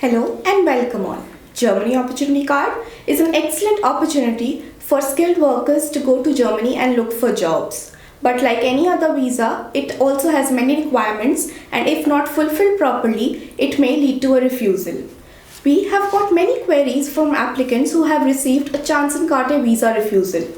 Hello and welcome all. Germany Opportunity Card is an excellent opportunity for skilled workers to go to Germany and look for jobs. But like any other visa, it also has many requirements, and if not fulfilled properly, it may lead to a refusal. We have got many queries from applicants who have received a Chancenkarte Visa refusal.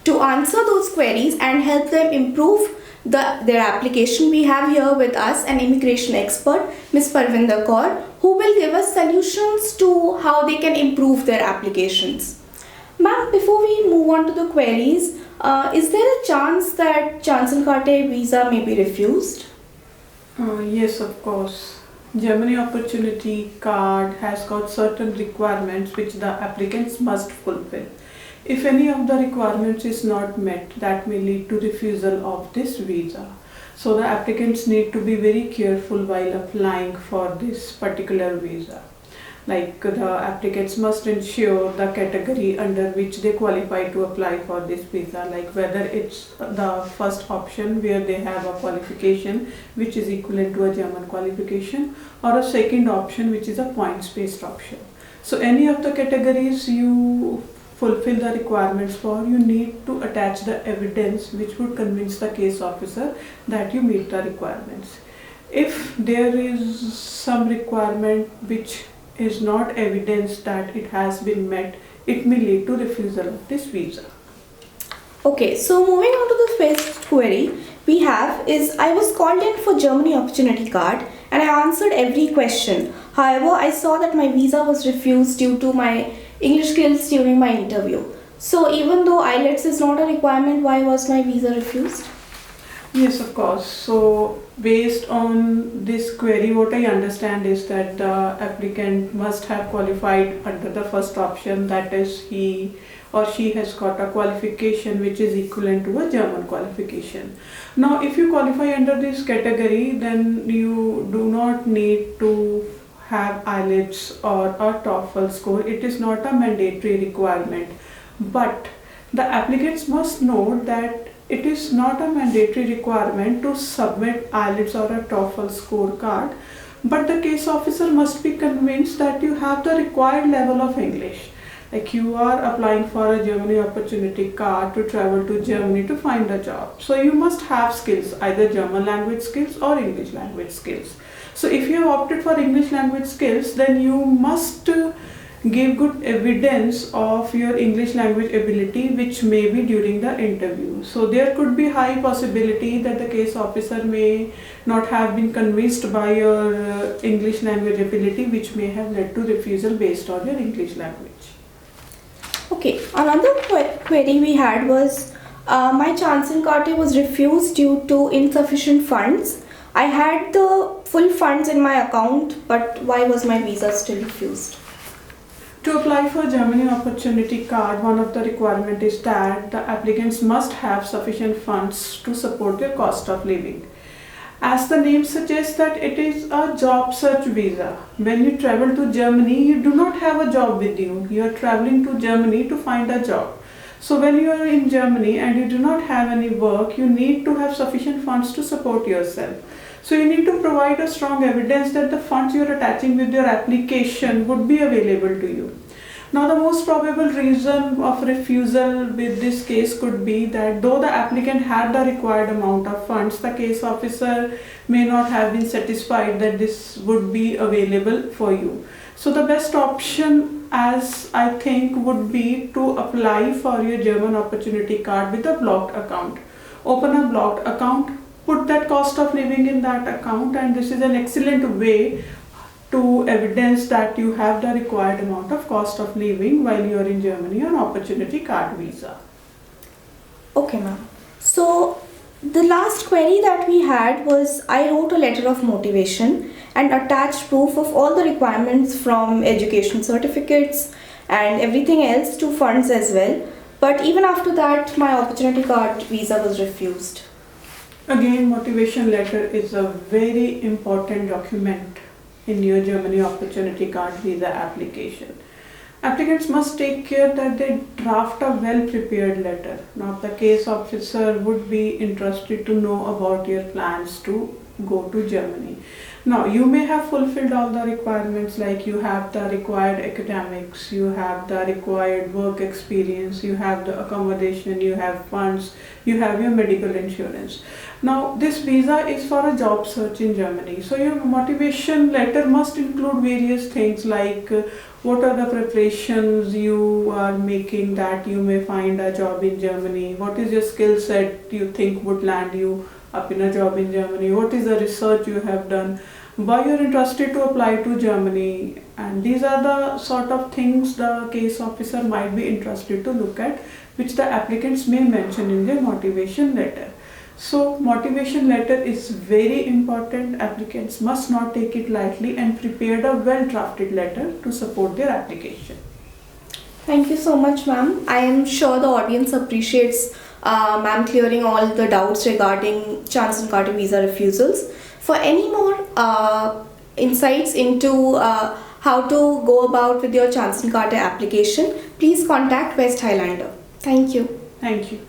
To answer those queries and help them improve their application, we have here with us an immigration expert, Ms. Parvinder Kaur, who will give us solutions to how they can improve their applications. Ma'am, before we move on to the queries, is there a chance that Chancenkarte Visa may be refused? Yes, of course. Germany Opportunity Card has got certain requirements which the applicants must fulfill. If any of the requirements is not met, that may lead to refusal of this visa. So the applicants need to be very careful while applying for this particular visa. Like the applicants must ensure the category under which they qualify to apply for this visa, like whether it's the first option where they have a qualification which is equivalent to a German qualification, or a second option which is a points based option. So any of the categories you fulfill the requirements for, you need to attach the evidence which would convince the case officer that you meet the requirements. If there is some requirement which is not evidence that it has been met, it may lead to refusal of this visa. Okay, so moving on to the first query we have is, I was called in for Germany Opportunity Card and I answered every question. However, I saw that my visa was refused due to my English skills during my interview. So even though IELTS is not a requirement, why was my visa refused? Yes, of course. So based on this query, what I understand is that the applicant must have qualified under the first option, that is he or she has got a qualification which is equivalent to a German qualification. Now if you qualify under this category, then you do not need to have IELTS or a TOEFL score. It is not a mandatory requirement, but the applicants must note that it is not a mandatory requirement to submit IELTS or a TOEFL scorecard, but the case officer must be convinced that you have the required level of English. Like you are applying for a Germany Opportunity Card to travel to Germany to find a job. So you must have skills, either German language skills or English language skills. So if you have opted for English language skills, then you must give good evidence of your English language ability, which may be during the interview. So there could be high possibility that the case officer may not have been convinced by your English language ability, which may have led to refusal based on your English language. Okay, another query we had was, my Chancenkarte was refused due to insufficient funds. I had the full funds in my account, but why was my visa still refused? To apply for Germany Opportunity Card, one of the requirements is that the applicants must have sufficient funds to support their cost of living. As the name suggests, that it is a job search visa. When you travel to Germany, you do not have a job with you. You are traveling to Germany to find a job. So when you are in Germany and you do not have any work, you need to have sufficient funds to support yourself. So you need to provide a strong evidence that the funds you are attaching with your application would be available to you. Now the most probable reason of refusal with this case could be that though the applicant had the required amount of funds, the case officer may not have been satisfied that this would be available for you. So the best option, as I think, would be to apply for your German Opportunity Card with a blocked account. Open a blocked account, put that cost of living in that account, and this is an excellent way to evidence that you have the required amount of cost of living while you are in Germany on Opportunity Card visa. Okay, ma'am. So the last query that we had was, I wrote a letter of motivation and attached proof of all the requirements from education certificates and everything else to funds as well. But even after that, my Opportunity Card visa was refused. Again, motivation letter is a very important document in your Germany Opportunity Card visa application. Applicants must take care that they draft a well prepared letter. Now the case officer would be interested to know about your plans to go to Germany. Now, you may have fulfilled all the requirements, like you have the required academics, you have the required work experience, you have the accommodation, you have funds, you have your medical insurance. Now, this visa is for a job search in Germany. So, your motivation letter must include various things like what are the preparations you are making that you may find a job in Germany, what is your skill set you think would land you up in a job in Germany, what is the research you have done, why you're interested to apply to Germany, and these are the sort of things the case officer might be interested to look at, which the applicants may mention in their motivation letter. So motivation letter is very important. Applicants must not take it lightly and prepare a well drafted letter to support their application. Thank you so much, ma'am. I am sure the audience appreciates ma'am clearing all the doubts regarding Chancenkarte Visa refusals. For any more insights into how to go about with your Chancenkarte application, please contact West Highlander. Thank you. Thank you.